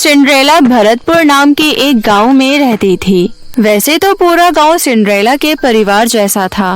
Cinderella Bharatpur नाम के एक गांव में रहती थी। वैसे तो पूरा गांव सिंड्रेला के परिवार जैसा था,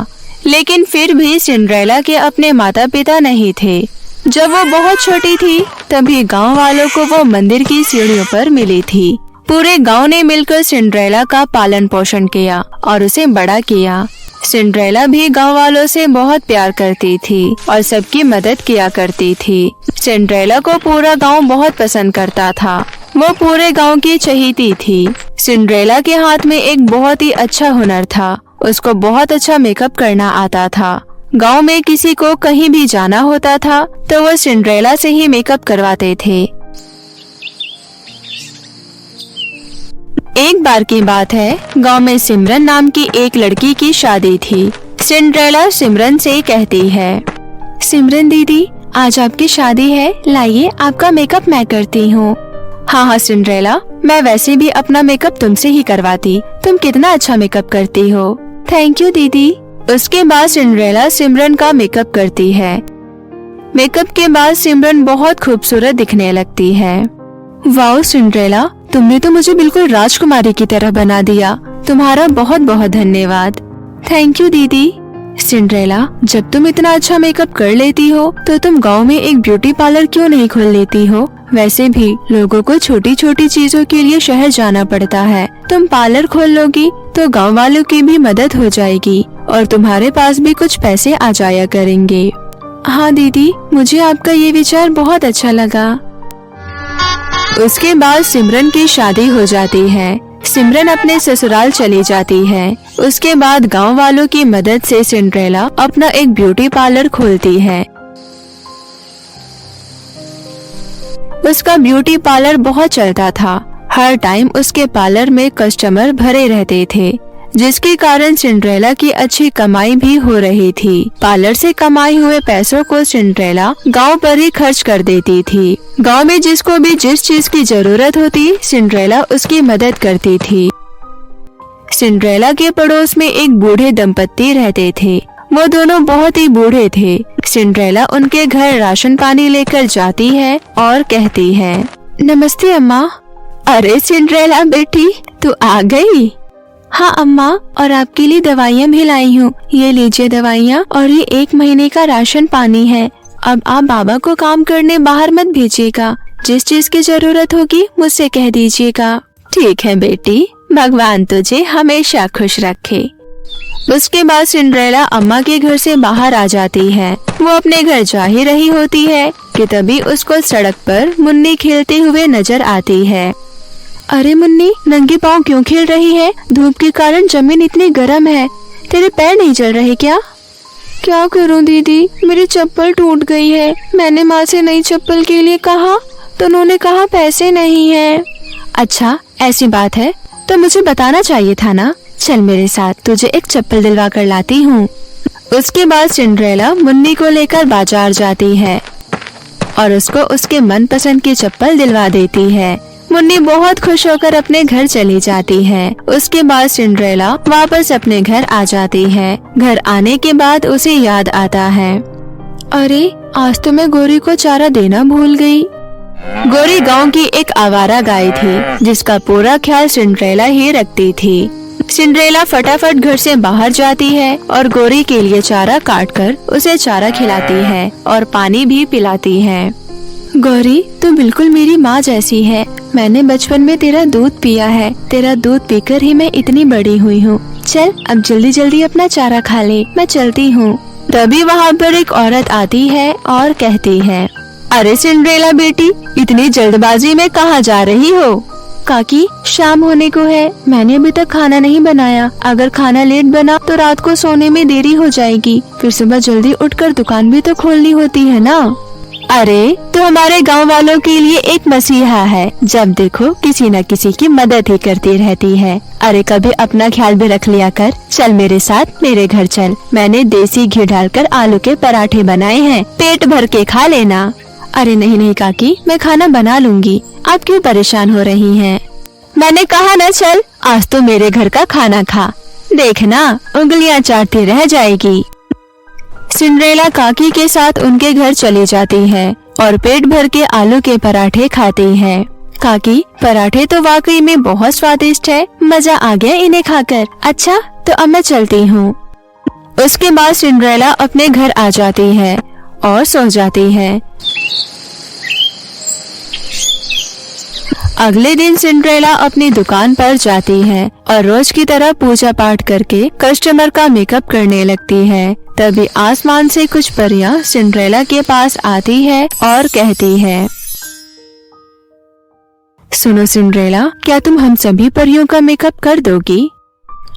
लेकिन फिर भी सिंड्रेला के अपने माता पिता नहीं थे। जब वो बहुत छोटी थी तभी गांव वालों को वो मंदिर की सीढ़ियों पर मिली थी। पूरे गांव ने मिलकर सिंड्रेला का पालन पोषण किया और उसे बड़ा किया। सिंड्रेला भी गांव वालों से बहुत प्यार करती थी और सबकी मदद किया करती थी। सिंड्रेला को पूरा गांव बहुत पसंद करता था। वो पूरे गांव की चहेती थी। सिंड्रेला के हाथ में एक बहुत ही अच्छा हुनर था। उसको बहुत अच्छा मेकअप करना आता था। गांव में किसी को कहीं भी जाना होता था तो वो सिंड्रेला से ही मेकअप करवाते थे। एक बार की बात है, गांव में सिमरन नाम की एक लड़की की शादी थी। सिंड्रेला सिमरन से कहती है, सिमरन दीदी, आज आपकी शादी है, लाइए आपका मेकअप मैं करती हूँ। हाँ सिंड्रेला, मैं वैसे भी अपना मेकअप तुमसे ही करवाती। तुम कितना अच्छा मेकअप करती हो। थैंक यू दीदी। उसके बाद सिंड्रेला सिमरन का मेकअप करती है। मेकअप के बाद सिमरन बहुत खूबसूरत दिखने लगती है। वाओ सिंड्रेला, तुमने तो मुझे बिल्कुल राजकुमारी की तरह बना दिया। तुम्हारा बहुत बहुत धन्यवाद। थैंक यू दीदी। सिंड्रेला, जब तुम इतना अच्छा मेकअप कर लेती हो तो तुम गांव में एक ब्यूटी पार्लर क्यों नहीं खोल लेती हो? वैसे भी लोगों को छोटी छोटी चीजों के लिए शहर जाना पड़ता है। तुम पार्लर खोल लोगी तो गांव वालों की भी मदद हो जाएगी और तुम्हारे पास भी कुछ पैसे आ जाया करेंगे। हाँ दीदी, मुझे आपका ये विचार बहुत अच्छा लगा। उसके बाद सिमरन की शादी हो जाती है। सिमरन अपने ससुराल चली जाती है। उसके बाद गांव वालों की मदद से सिंड्रेला अपना एक ब्यूटी पार्लर खोलती है। उसका ब्यूटी पार्लर बहुत चलता था। हर टाइम उसके पार्लर में कस्टमर भरे रहते थे, जिसके कारण सिंड्रेला की अच्छी कमाई भी हो रही थी। पार्लर से कमाए हुए पैसों को सिंड्रेला गांव पर ही खर्च कर देती थी। गांव में जिसको भी जिस चीज की जरूरत होती, सिंड्रेला उसकी मदद करती थी। सिंड्रेला के पड़ोस में एक बूढ़े दंपत्ति रहते थे। वो दोनों बहुत ही बूढ़े थे। सिंड्रेला उनके घर राशन पानी लेकर जाती है और कहती है, नमस्ते अम्मा। अरे सिंड्रेला बेटी, तू आ गई? हाँ अम्मा, और आपके लिए दवाइयाँ भी लाई हूँ। ये लीजिए दवाइयाँ और ये 1 महीने का राशन पानी है। अब आप बाबा को काम करने बाहर मत भेजिएगा। जिस चीज की जरूरत होगी मुझसे कह दीजिएगा। ठीक है बेटी, भगवान तुझे हमेशा खुश रखे। उसके बाद सिंड्रेला अम्मा के घर से बाहर आ जाती है। वो अपने घर जा ही रही होती है कि तभी उसको सड़क पर मुन्नी खेलते हुए नजर आती है। अरे मुन्नी, नंगे पाँव क्यों खेल रही है? धूप के कारण जमीन इतनी गर्म है। तेरे पैर नहीं जल रहे क्या? क्या करूं दीदी, मेरी चप्पल टूट गई है। मैंने माँ से नई चप्पल के लिए कहा तो उन्होंने कहा पैसे नहीं है। अच्छा ऐसी बात है तो मुझे बताना चाहिए था ना। चल मेरे साथ, तुझे एक चप्पल दिलवा कर लाती हूँ। उसके बाद सिंड्रेला मुन्नी को लेकर बाजार जाती है और उसको उसके मनपसंद की चप्पल दिलवा देती है। मुन्नी बहुत खुश होकर अपने घर चली जाती है। उसके बाद सिंड्रेला वापस अपने घर आ जाती है। घर आने के बाद उसे याद आता है, अरे आज तो मैं गोरी को चारा देना भूल गई। गोरी गांव की एक आवारा गाय थी, जिसका पूरा ख्याल सिंड्रेला ही रखती थी। सिंड्रेला फटाफट घर से बाहर जाती है और गोरी के लिए चारा काटकर उसे चारा खिलाती है और पानी भी पिलाती है। गौरी, तू बिल्कुल मेरी माँ जैसी है। मैंने बचपन में तेरा दूध पिया है। तेरा दूध पीकर ही मैं इतनी बड़ी हुई हूँ। चल अब जल्दी जल्दी अपना चारा खा ले, मैं चलती हूँ। तभी वहाँ पर एक औरत आती है और कहती है, अरे सिंड्रेला बेटी, इतनी जल्दबाजी में कहाँ जा रही हो? काकी, शाम होने को है। मैंने अभी तक खाना नहीं बनाया। अगर खाना लेट बना तो रात को सोने में देरी हो जाएगी। फिर सुबह जल्दी उठकर दुकान भी तो खोलनी होती है ना। अरे तो हमारे गांव वालों के लिए एक मसीहा है। जब देखो किसी न किसी की मदद ही करती रहती है। अरे कभी अपना ख्याल भी रख लिया कर। चल मेरे साथ मेरे घर चल। मैंने देसी घी डालकर आलू के पराठे बनाए हैं, पेट भर के खा लेना। अरे नहीं नहीं काकी, मैं खाना बना लूंगी। आप क्यों परेशान हो रही हैं? मैंने कहा ना चल, आज तो मेरे घर का खाना खा। देखना उंगलियां चाटती रह जाएगी। सिंड्रेला काकी के साथ उनके घर चली जाती है और पेट भर के आलू के पराठे खाती है। काकी, पराठे तो वाकई में बहुत स्वादिष्ट है। मजा आ गया इन्हें खाकर। अच्छा, तो अब मैं चलती हूँ। उसके बाद सिंड्रेला अपने घर आ जाती है और सो जाती है। अगले दिन सिंड्रेला अपनी दुकान पर जाती है और रोज की तरह पूजा पाठ करके कस्टमर का मेकअप करने लगती है। तभी आसमान से कुछ परियां सिंड्रेला के पास आती है और कहती है, सुनो सिंड्रेला, क्या तुम हम सभी परियों का मेकअप कर दोगी?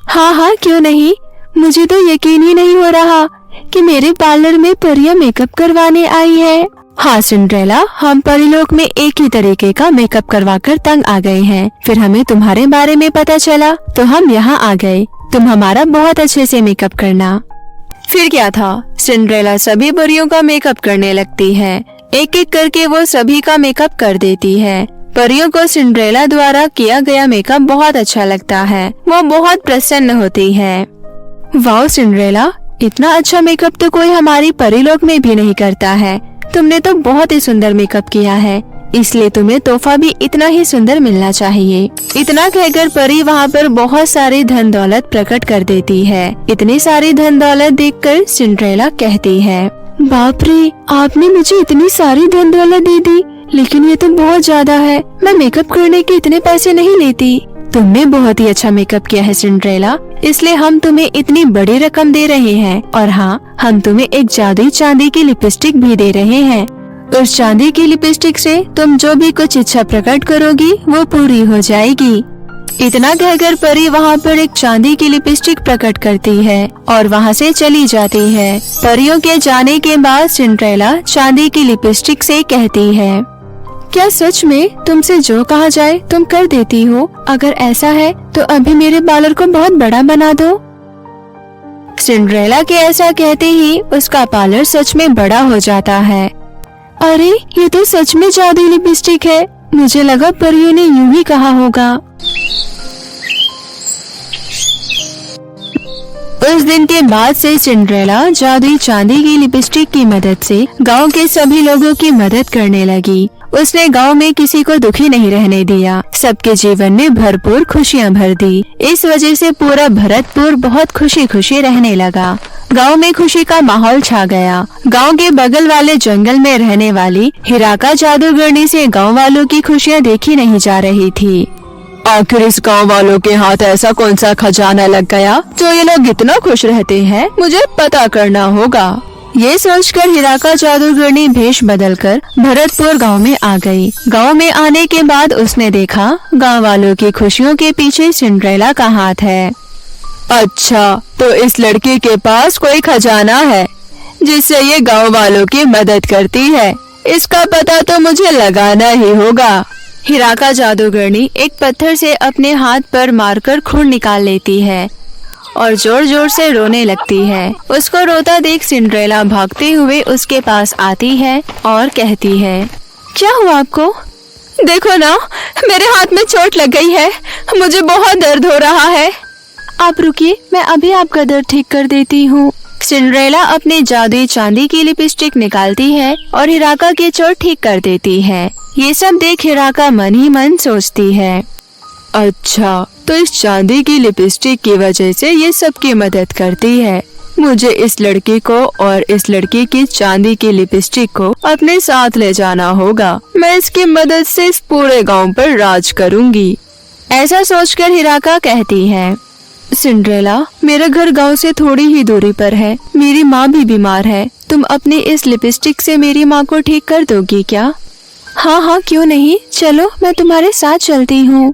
हाँ हाँ, क्यों नहीं। मुझे तो यकीन ही नहीं हो रहा कि मेरे पार्लर में परियां मेकअप करवाने आई है। हाँ सिंड्रेला, हम परिलोक में एक ही तरीके का मेकअप करवाकर तंग आ गए हैं। फिर हमें तुम्हारे बारे में पता चला तो हम यहाँ आ गए। तुम हमारा बहुत अच्छे से मेकअप करना। फिर क्या था, सिंड्रेला सभी परियों का मेकअप करने लगती है। एक एक करके वो सभी का मेकअप कर देती है। परियों को सिंड्रेला द्वारा किया गया मेकअप बहुत अच्छा लगता है। वो बहुत प्रसन्न होती है। वाओ सिंड्रेला, इतना अच्छा मेकअप तो कोई हमारी परिलोक में भी नहीं करता है। तुमने तो बहुत ही सुंदर मेकअप किया है, इसलिए तुम्हें तोहफा भी इतना ही सुंदर मिलना चाहिए। इतना कहकर परी वहाँ पर बहुत सारी धन दौलत प्रकट कर देती है। इतनी सारी धन दौलत देखकर सिंड्रेला कहती है, बाप रे, आपने मुझे इतनी सारी धन दौलत दे दी, लेकिन ये तो बहुत ज्यादा है। मैं मेकअप करने के इतने पैसे नहीं लेती। तुमने बहुत ही अच्छा मेकअप किया है सिंड्रेला, इसलिए हम तुम्हें इतनी बड़ी रकम दे रहे हैं। और हाँ, हम तुम्हें एक जादुई चांदी की लिपस्टिक भी दे रहे हैं। उस चांदी की लिपस्टिक से तुम जो भी कुछ इच्छा प्रकट करोगी वो पूरी हो जाएगी। इतना कहकर परी वहाँ पर एक चांदी की लिपस्टिक प्रकट करती है और वहाँ से चली जाती है। परियों के जाने के बाद सिंड्रेला चांदी की लिपस्टिक से कहती है, क्या सच में तुमसे जो कहा जाए तुम कर देती हो? अगर ऐसा है तो अभी मेरे पार्लर को बहुत बड़ा बना दो। सिंड्रेला के ऐसा कहते ही उसका पार्लर सच में बड़ा हो जाता है। अरे, ये तो सच में जादुई लिपस्टिक है। मुझे लगा परियों ने यूं ही कहा होगा। उस दिन के बाद से सिंड्रेला जादुई चांदी की लिपस्टिक की मदद से गांव के सभी लोगों की मदद करने लगी। उसने गांव में किसी को दुखी नहीं रहने दिया। सबके जीवन में भरपूर खुशियां भर दी। इस वजह से पूरा भरतपुर बहुत खुशी खुशी रहने लगा। गांव में खुशी का माहौल छा गया। गांव के बगल वाले जंगल में रहने वाली हिराका जादूगरनी से गांव वालों की खुशियां देखी नहीं जा रही थी। आखिर इस गांव वालों के हाथ ऐसा कौन सा खजाना लग गया जो ये लोग इतना खुश रहते हैं? मुझे पता करना होगा। ये सोचकर हिराका जादूगरनी भेष बदलकर भरतपुर गांव में आ गई। गांव में आने के बाद उसने देखा गांव वालों की खुशियों के पीछे सिंड्रेला का हाथ है। अच्छा, तो इस लड़की के पास कोई खजाना है जिससे ये गांव वालों की मदद करती है। इसका पता तो मुझे लगाना ही होगा। हिराका जादूगरनी एक पत्थर से अपने हाथ पर मारकर खून निकाल लेती है और जोर जोर से रोने लगती है। उसको रोता देख सिंड्रेला भागते हुए उसके पास आती है और कहती है, क्या हुआ आपको? देखो ना, मेरे हाथ में चोट लग गई है। मुझे बहुत दर्द हो रहा है। आप रुकिए, मैं अभी आपका दर्द ठीक कर देती हूँ। सिंड्रेला अपने जादुई चांदी की लिपस्टिक निकालती है और हिराका की चोट ठीक कर देती है। ये सब देख हिराका मन ही मन सोचती है, अच्छा, तो इस चांदी की लिपस्टिक की वजह से ये सबकी मदद करती है। मुझे इस लड़की को और इस लड़की की चांदी की लिपस्टिक को अपने साथ ले जाना होगा। मैं इसकी मदद से इस पूरे गांव पर राज करूंगी। ऐसा सोचकर हिराका कहती है, सिंड्रेला, मेरा घर गांव से थोड़ी ही दूरी पर है। मेरी माँ भी बीमार है। तुम अपनी इस लिपस्टिक से मेरी माँ को ठीक कर दोगी क्या? हाँ हाँ, क्यों नहीं, चलो मैं तुम्हारे साथ चलती हूँ।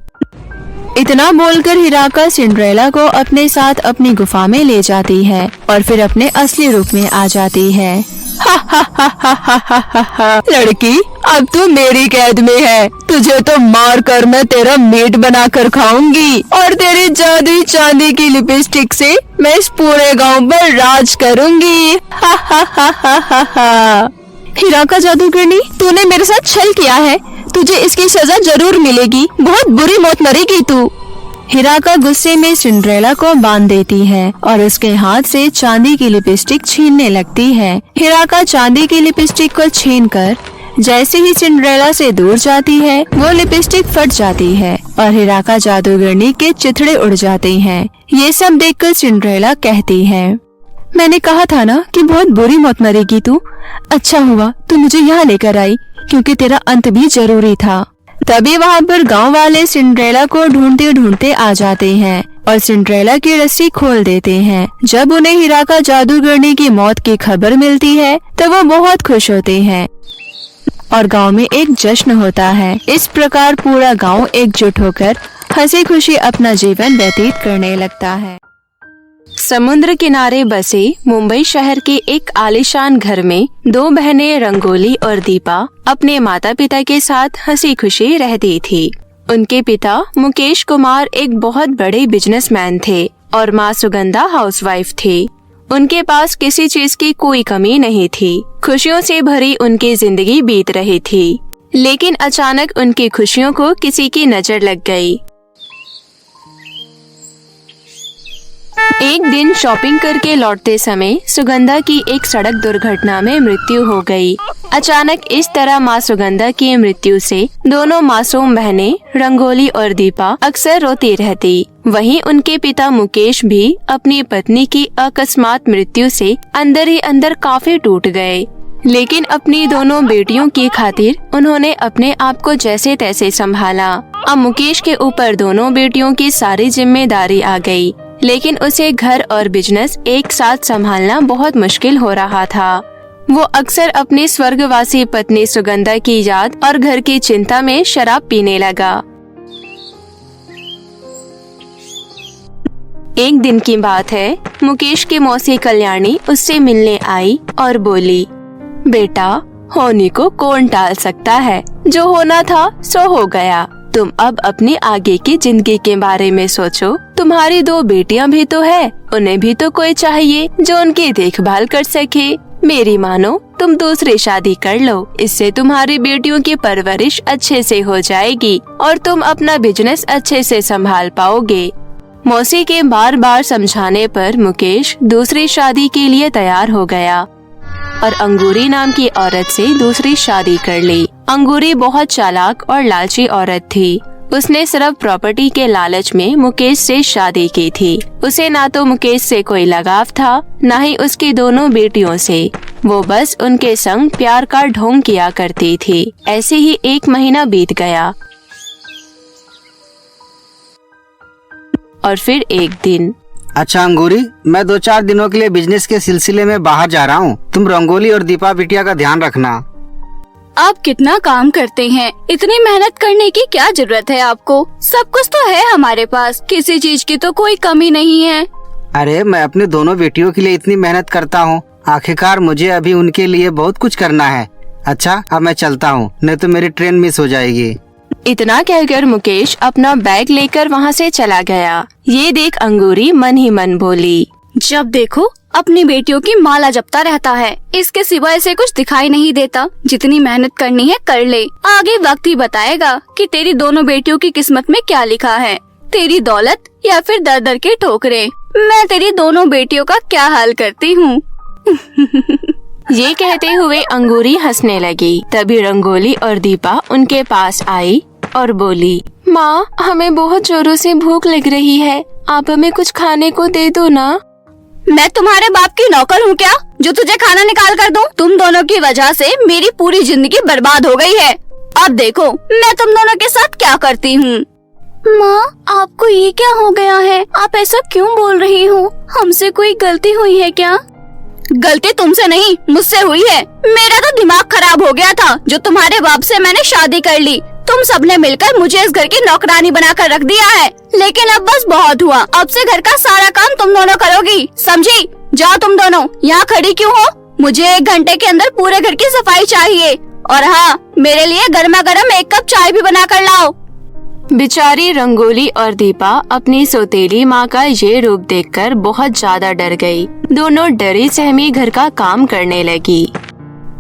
इतना बोलकर हिराका सिंड्रेला को अपने साथ अपनी गुफा में ले जाती है और फिर अपने असली रूप में आ जाती है। हा हा हा हा हा हा हा, लड़की, अब तू मेरी कैद में है। तुझे तो मार कर मैं तेरा मीट बना कर खाऊंगी और तेरी जादुई चांदी की लिपस्टिक से मैं इस पूरे गांव पर राज करूंगी। हा हा हा हा हा हा। हिराका जादूगरनी, तूने मेरे साथ छल किया है। तुझे इसकी सजा जरूर मिलेगी। बहुत बुरी मौत मरेगी तू। हिराका गुस्से में सिंड्रेला को बांध देती है और उसके हाथ से चांदी की लिपस्टिक छीनने लगती है। हिराका चांदी की लिपस्टिक को छीनकर जैसे ही सिंड्रेला से दूर जाती है वो लिपस्टिक फट जाती है और हीरा का जादूगरनी के चिथड़े उड़ जाते हैं। ये सब देखकर सिंड्रेला कहती है, मैंने कहा था ना कि बहुत बुरी मौत मरेगी तू। अच्छा हुआ तू मुझे यहाँ लेकर आई, क्योंकि तेरा अंत भी जरूरी था। तभी वहाँ पर गांव वाले सिंड्रेला को ढूंढते ढूंढते आ जाते हैं और सिंड्रेला की रस्सी खोल देते हैं। जब उन्हें हीरा का जादूगरनी की मौत की खबर मिलती है तो वो बहुत खुश होते हैं और गांव में एक जश्न होता है। इस प्रकार पूरा गांव एकजुट होकर हंसी खुशी अपना जीवन व्यतीत करने लगता है। समुद्र किनारे बसे मुंबई शहर के एक आलीशान घर में दो बहनें रंगोली और दीपा अपने माता पिता के साथ हंसी खुशी रहती थी। उनके पिता मुकेश कुमार एक बहुत बड़े बिजनेसमैन थे और माँ सुगंधा हाउसवाइफ थी। उनके पास किसी चीज की कोई कमी नहीं थी। खुशियों से भरी उनकी जिंदगी बीत रही थी, लेकिन अचानक उनकी खुशियों को किसी की नजर लग गई। एक दिन शॉपिंग करके लौटते समय सुगंधा की एक सड़क दुर्घटना में मृत्यु हो गई। अचानक इस तरह माँ सुगंधा की मृत्यु से दोनों मासूम बहनें रंगोली और दीपा अक्सर रोती रहती। वहीं उनके पिता मुकेश भी अपनी पत्नी की अकस्मात मृत्यु से अंदर ही अंदर काफी टूट गए। लेकिन अपनी दोनों बेटियों की खातिर उन्होंने अपने आप को जैसे तैसे संभाला। अब मुकेश के ऊपर दोनों बेटियों की सारी जिम्मेदारी आ गई, लेकिन उसे घर और बिजनेस एक साथ संभालना बहुत मुश्किल हो रहा था। वो अक्सर अपनी स्वर्गवासी पत्नी सुगंधा की याद और घर की चिंता में शराब पीने लगा। एक दिन की बात है, मुकेश की मौसी कल्याणी उससे मिलने आई और बोली, बेटा, होने को कौन टाल सकता है, जो होना था सो हो गया। तुम अब अपनी आगे की जिंदगी के बारे में सोचो। तुम्हारी दो बेटियां भी तो है, उन्हें भी तो कोई चाहिए जो उनकी देखभाल कर सके। मेरी मानो तुम दूसरी शादी कर लो, इससे तुम्हारी बेटियों की परवरिश अच्छे से हो जाएगी और तुम अपना बिजनेस अच्छे से संभाल पाओगे। मौसी के बार बार समझाने पर मुकेश दूसरी शादी के लिए तैयार हो गया और अंगूरी नाम की औरत से दूसरी शादी कर ली। अंगूरी बहुत चालाक और लालची औरत थी। उसने सिर्फ प्रॉपर्टी के लालच में मुकेश से शादी की थी। उसे ना तो मुकेश से कोई लगाव था, न ही उसकी दोनों बेटियों से। वो बस उनके संग प्यार का ढोंग किया करती थी। ऐसे ही एक महीना बीत गया और फिर एक दिन, अच्छा अंगूरी, मैं 2-4 दिनों के लिए बिजनेस के सिलसिले में बाहर जा रहा हूँ। तुम रंगोली और दीपा बिटिया का ध्यान रखना। आप कितना काम करते हैं, इतनी मेहनत करने की क्या जरूरत है आपको? सब कुछ तो है हमारे पास, किसी चीज की तो कोई कमी नहीं है। अरे मैं अपनी दोनों बेटियों के लिए इतनी मेहनत करता हूँ, आखिरकार मुझे अभी उनके लिए बहुत कुछ करना है। अच्छा अब मैं चलता हूँ, नहीं तो मेरी ट्रेन मिस हो जाएगी। इतना कहकर मुकेश अपना बैग लेकर वहाँ से चला गया। ये देख अंगूरी मन ही मन बोली, जब देखो अपनी बेटियों की माला जपता रहता है, इसके सिवा इसे कुछ दिखाई नहीं देता। जितनी मेहनत करनी है कर ले, आगे वक्त ही बताएगा कि तेरी दोनों बेटियों की किस्मत में क्या लिखा है, तेरी दौलत या फिर दर दर के ठोकरे। मैं तेरी दोनों बेटियों का क्या हाल करती हूँ। ये कहते हुए अंगूरी हंसने लगी। तभी रंगोली और दीपा उनके पास आई और बोली, माँ, हमें बहुत जोरों से भूख लग रही है, आप हमें कुछ खाने को दे दो ना। मैं तुम्हारे बाप की नौकर हूँ क्या, जो तुझे खाना निकाल कर दूं? तुम दोनों की वजह से मेरी पूरी जिंदगी बर्बाद हो गई है। अब देखो मैं तुम दोनों के साथ क्या करती हूँ। माँ, आपको ये क्या हो गया है? आप ऐसा क्यों बोल रही हो? हमसे कोई गलती हुई है क्या? गलती तुमसे नहीं, मुझसे हुई है। मेरा तो दिमाग खराब हो गया था, जो तुम्हारे बाप से मैंने शादी कर ली। तुम सबने मिलकर मुझे इस घर की नौकरानी बनाकर रख दिया है, लेकिन अब बस बहुत हुआ। अब से घर का सारा काम तुम दोनों करोगी, समझी? जाओ तुम दोनों, यहाँ खड़ी क्यों हो? मुझे 1 घंटे के अंदर पूरे घर की सफाई चाहिए, और हाँ, मेरे लिए गर्मा गर्म 1 कप चाय भी बना कर लाओ। बेचारी रंगोली और दीपा अपनी सौतेली माँ का ये रूप देखकर बहुत ज्यादा डर गई। दोनों डरी सहमी घर का काम करने लगी।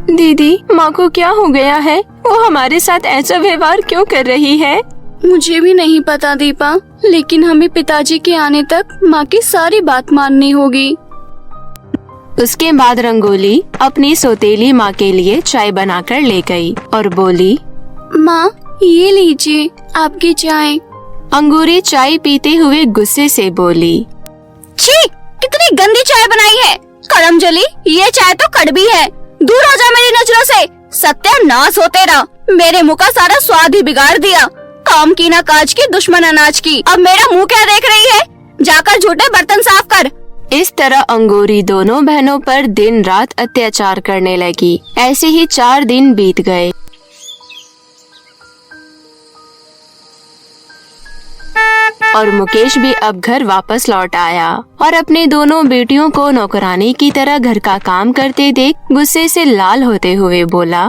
दीदी, माँ को क्या हो गया है? वो हमारे साथ ऐसा व्यवहार क्यों कर रही है? मुझे भी नहीं पता दीपा, लेकिन हमें पिताजी के आने तक माँ की सारी बात माननी होगी। उसके बाद रंगोली अपनी सौतेली माँ के लिए चाय बनाकर ले गई और बोली, माँ ये लीजिए आपकी चाय। अंगूरी चाय पीते हुए गुस्से से बोली, छी, कितनी गंदी चाय बनाई है। करमजली, ये चाय तो कड़वी है। दूर हो जा मेरी नजरों से। सत्यानाश हो तेरा, मेरे मुँह का सारा स्वाद ही बिगाड़ दिया। काम की ना काज की, दुश्मन अनाज की। अब मेरा मुँह क्या देख रही है? जाकर झूठे बर्तन साफ कर। इस तरह अंगूरी दोनों बहनों पर दिन रात अत्याचार करने लगी। ऐसे ही 4 दिन बीत गए और मुकेश भी अब घर वापस लौट आया और अपने दोनों बेटियों को नौकरानी की तरह घर का काम करते देख गुस्से से लाल होते हुए बोला,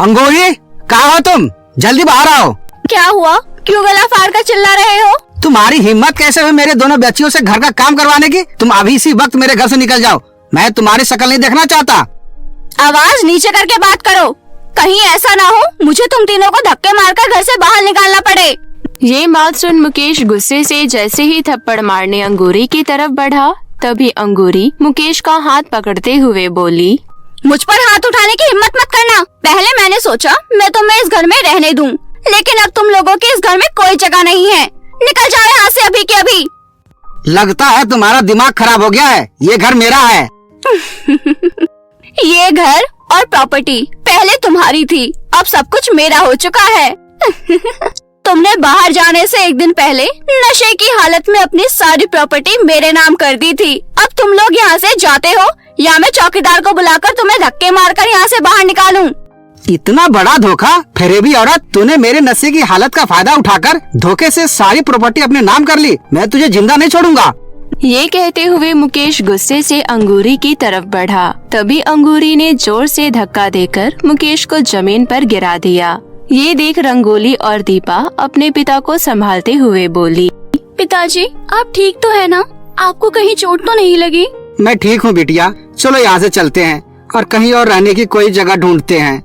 अंगूरी, कहाँ हो तुम? जल्दी बाहर आओ। क्या हुआ? क्यों गला फाड़ कर चिल्ला रहे हो? तुम्हारी हिम्मत कैसे हुई मेरे दोनों बच्चियों से घर का काम करवाने की? तुम अभी इसी वक्त मेरे घर से निकल जाओ। मैं तुम्हारी शक्ल नहीं देखना चाहता। आवाज नीचे करके बात करो। कहीं ऐसा ना हो मुझे तुम तीनों को धक्के मारकर घर से बाहर निकालना पड़े। ये बात सुन मुकेश गुस्से से जैसे ही थप्पड़ मारने अंगूरी की तरफ बढ़ा, तभी अंगूरी मुकेश का हाथ पकड़ते हुए बोली, मुझ पर हाथ उठाने की हिम्मत मत करना। पहले मैंने सोचा मैं तुम्हें इस घर में रहने दूं, लेकिन अब तुम लोगों के इस घर में कोई जगह नहीं है। निकल जाओ यहाँ से अभी के अभी। लगता है तुम्हारा दिमाग खराब हो गया है। ये घर मेरा है। ये घर और प्रॉपर्टी पहले तुम्हारी थी, अब सब कुछ मेरा हो चुका है। तुमने बाहर जाने से एक दिन पहले नशे की हालत में अपनी सारी प्रॉपर्टी मेरे नाम कर दी थी। अब तुम लोग यहाँ से जाते हो या मैं चौकीदार को बुलाकर तुम्हें धक्के मारकर यहाँ से बाहर निकालूं? इतना बड़ा धोखा? फिर भी औरत, तूने मेरे नशे की हालत का फायदा उठाकर धोखे से सारी प्रॉपर्टी अपने नाम कर ली। मैं तुझे जिंदा नहीं छोड़ूंगा। ये कहते हुए मुकेश गुस्से से अंगूरी की तरफ बढ़ा। तभी अंगूरी ने जोर से धक्का देकर मुकेश को जमीन पर गिरा दिया। ये देख रंगोली और दीपा अपने पिता को संभालते हुए बोली, पिताजी आप ठीक तो है ना? आपको कहीं चोट तो नहीं लगी? मैं ठीक हूँ बिटिया, चलो यहाँ से चलते हैं और कहीं और रहने की कोई जगह ढूंढते हैं।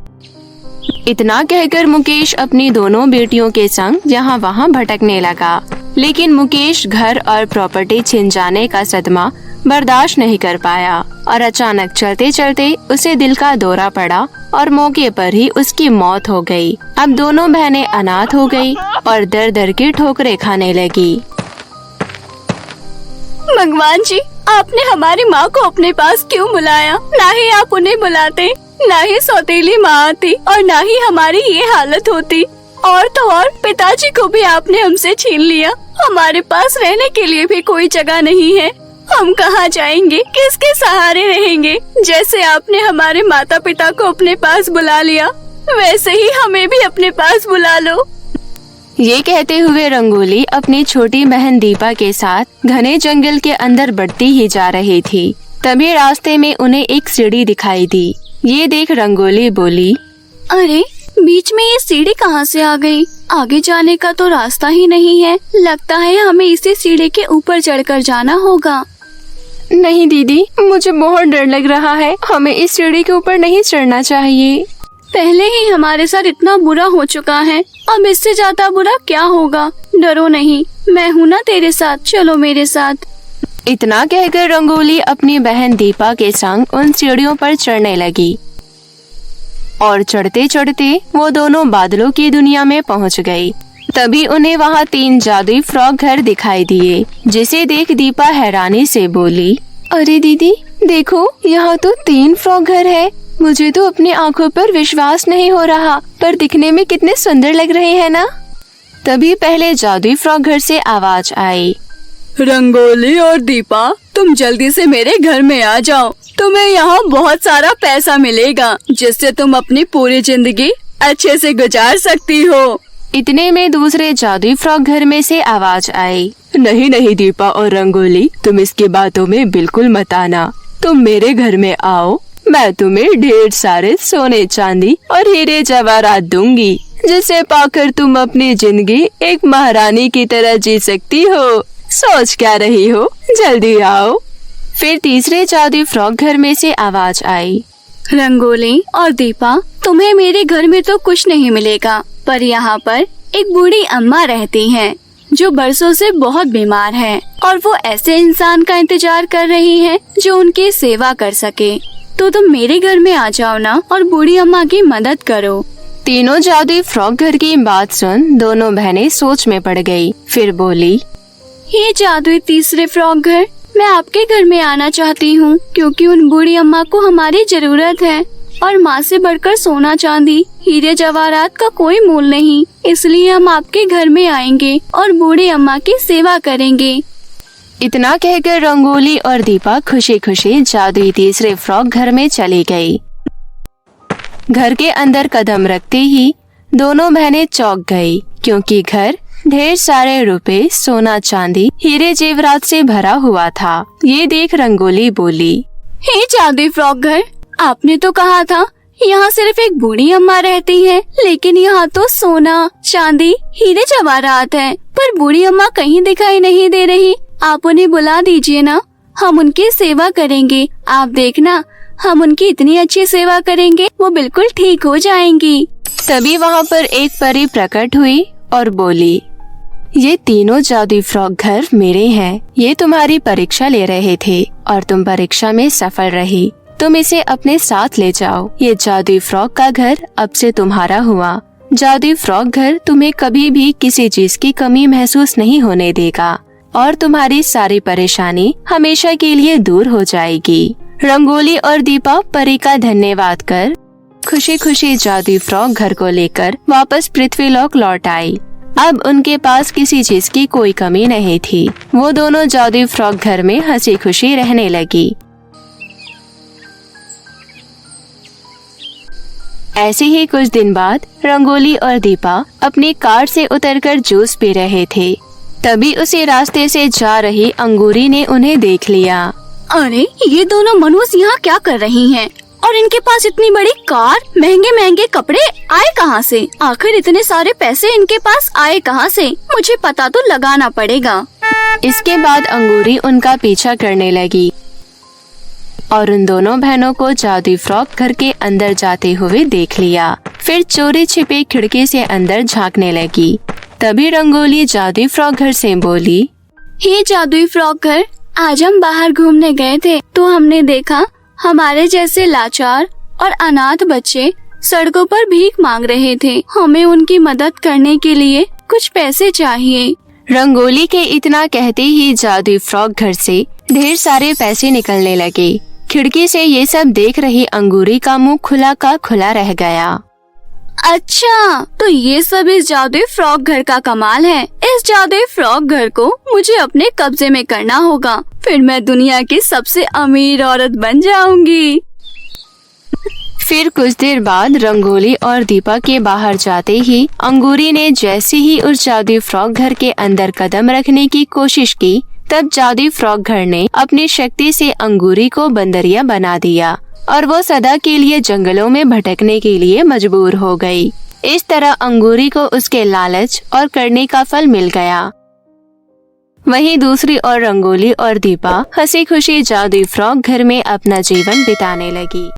इतना कहकर मुकेश अपनी दोनों बेटियों के संग यहाँ वहाँ भटकने लगा। लेकिन मुकेश घर और प्रॉपर्टी छिन जाने का सदमा बर्दाश्त नहीं कर पाया और अचानक चलते चलते उसे दिल का दौरा पड़ा और मौके पर ही उसकी मौत हो गई। अब दोनों बहनें अनाथ हो गई और दर दर की ठोकरें खाने लगी। भगवान जी, आपने हमारी माँ को अपने पास क्यों बुलाया? ना ही आप उन्हें बुलाते, ना ही सौतेली माँ आती और ना ही हमारी ये हालत होती। और तो और पिताजी को भी आपने हमसे छीन लिया। हमारे पास रहने के लिए भी कोई जगह नहीं है। हम कहाँ जाएंगे? किसके सहारे रहेंगे? जैसे आपने हमारे माता पिता को अपने पास बुला लिया, वैसे ही हमें भी अपने पास बुला लो। ये कहते हुए रंगोली अपनी छोटी बहन दीपा के साथ घने जंगल के अंदर बढ़ती ही जा रही थी। तभी रास्ते में उन्हें एक सीढ़ी दिखाई दी। ये देख रंगोली बोली, अरे बीच में ये सीढ़ी कहाँ से आ गई? आगे जाने का तो रास्ता ही नहीं है। लगता है हमें इसी सीढ़ी के ऊपर चढ़कर जाना होगा। नहीं दीदी, मुझे बहुत डर लग रहा है। हमें इस सीढ़ी के ऊपर नहीं चढ़ना चाहिए। पहले ही हमारे साथ इतना बुरा हो चुका है, अब इससे ज्यादा बुरा क्या होगा? डरो नहीं, मैं हूँ ना तेरे साथ, चलो मेरे साथ। इतना कहकर रंगोली अपनी बहन दीपा के संग उन सीढ़ियों पर चढ़ने लगी और चढ़ते चढ़ते वो दोनों बादलों की दुनिया में पहुंच गई। तभी उन्हें वहाँ 3 जादुई फ्रॉक घर दिखाई दिए, जिसे देख दीपा हैरानी से बोली, अरे दीदी देखो, यहाँ तो 3 फ्रॉक घर है। मुझे तो अपनी आंखों पर विश्वास नहीं हो रहा, पर दिखने में कितने सुंदर लग रहे हैं ना। तभी पहले जादुई फ्रॉक घर से आवाज आई, रंगोली और दीपा, तुम जल्दी से मेरे घर में आ जाओ। तुम्हें यहाँ बहुत सारा पैसा मिलेगा, जिससे तुम अपनी पूरी जिंदगी अच्छे से गुजार सकती हो। इतने में दूसरे जादुई फ्रॉक घर में से आवाज आई, नहीं नहीं दीपा और रंगोली, तुम इसकी बातों में बिल्कुल मत आना। तुम मेरे घर में आओ, मैं तुम्हें ढेर सारे सोने चांदी और हीरे जवाहरात दूंगी, जिसे पाकर तुम अपनी जिंदगी एक महारानी की तरह जी सकती हो। सोच क्या रही हो, जल्दी आओ। फिर तीसरे जादुई फ्रॉक घर में से आवाज आई, रंगोली और दीपा, तुम्हें मेरे घर में तो कुछ नहीं मिलेगा, पर यहाँ पर एक बूढ़ी अम्मा रहती हैं। जो बरसों से बहुत बीमार है और वो ऐसे इंसान का इंतजार कर रही है जो उनकी सेवा कर सके। तो तुम मेरे घर में आ जाओ ना और बूढ़ी अम्मा की मदद करो। तीनों जादुई फ्रॉक घर की बात सुन दोनों बहनें सोच में पड़ गई। फिर बोली, ये जादुई तीसरे फ्रॉक घर, मैं आपके घर में आना चाहती हूँ क्योंकि उन बूढ़ी अम्मा को हमारी जरूरत है और माँ से बढ़कर सोना चांदी हीरे जवाहरात का कोई मूल नहीं, इसलिए हम आपके घर में आएंगे और बूढ़ी अम्मा की सेवा करेंगे। इतना कहकर रंगोली और दीपा खुशी खुशी जादुई तीसरे फ्रॉक घर में चली गई। घर के अंदर कदम रखते ही दोनों बहनें चौंक गई क्योंकि घर ढेर सारे रुपए, सोना चांदी, हीरे जेवरात से भरा हुआ था। ये देख रंगोली बोली, हे जादुई फ्रॉक घर, आपने तो कहा था यहाँ सिर्फ एक बूढ़ी अम्मा रहती है, लेकिन यहाँ तो सोना चांदी हीरे जवाहरात है, पर बूढ़ी अम्मा कहीं दिखाई नहीं दे रही। आप उन्हें बुला दीजिए ना, हम उनकी सेवा करेंगे। आप देखना, हम उनकी इतनी अच्छी सेवा करेंगे वो बिल्कुल ठीक हो जाएंगी। तभी वहाँ पर एक परी प्रकट हुई और बोली, ये तीनों जादुई फ्रॉक घर मेरे हैं। ये तुम्हारी परीक्षा ले रहे थे और तुम परीक्षा में सफल रही। तुम इसे अपने साथ ले जाओ। ये जादुई फ्रॉक का घर अब से तुम्हारा हुआ। जादुई फ्रॉक घर तुम्हें कभी भी किसी चीज की कमी महसूस नहीं होने देगा और तुम्हारी सारी परेशानी हमेशा के लिए दूर हो जाएगी। रंगोली और दीपा परी का धन्यवाद कर खुशी खुशी जादुई फ्रॉक घर को लेकर वापस पृथ्वीलोक लौट आई। अब उनके पास किसी चीज की कोई कमी नहीं थी। वो दोनों जादुई फ्रॉक घर में हंसी खुशी रहने लगी। ऐसे ही कुछ दिन बाद रंगोली और दीपा अपनी कार से उतरकर जूस पी रहे थे। तभी उसी रास्ते से जा रही अंगूरी ने उन्हें देख लिया। अरे ये दोनों मनुष्य यहाँ क्या कर रही हैं? और इनके पास इतनी बड़ी कार, महंगे महंगे कपड़े आए कहाँ से? आखिर इतने सारे पैसे इनके पास आए कहाँ से? मुझे पता तो लगाना पड़ेगा। इसके बाद अंगूरी उनका पीछा करने लगी और उन दोनों बहनों को जादुई फ्रॉक घर के अंदर जाते हुए देख लिया। फिर चोरी छिपे खिड़की से अंदर झांकने लगी। तभी रंगोली जादुई फ्रॉक घर से बोली, हे जादुई फ्रॉक घर, आज हम बाहर घूमने गए थे तो हमने देखा हमारे जैसे लाचार और अनाथ बच्चे सड़कों पर भीख मांग रहे थे। हमें उनकी मदद करने के लिए कुछ पैसे चाहिए। रंगोली के इतना कहते ही जादुई फ्रॉक घर से ढेर सारे पैसे निकलने लगे। खिड़की से ये सब देख रही अंगूरी का मुंह खुला का खुला रह गया। अच्छा, तो ये सब इस जादुई फ्रॉक घर का कमाल है। इस जादुई फ्रॉक घर को मुझे अपने कब्जे में करना होगा, फिर मैं दुनिया की सबसे अमीर औरत बन जाऊंगी। फिर कुछ देर बाद रंगोली और दीपा के बाहर जाते ही अंगूरी ने जैसे ही उस जादुई फ्रॉक घर के अंदर कदम रखने की कोशिश की, तब जादुई फ्रॉक घर ने अपनी शक्ति से अंगूरी को बंदरिया बना दिया और वो सदा के लिए जंगलों में भटकने के लिए मजबूर हो गई। इस तरह अंगूरी को उसके लालच और करने का फल मिल गया। वहीं दूसरी ओर रंगोली और दीपा हंसी खुशी जादुई फ्रॉक घर में अपना जीवन बिताने लगी।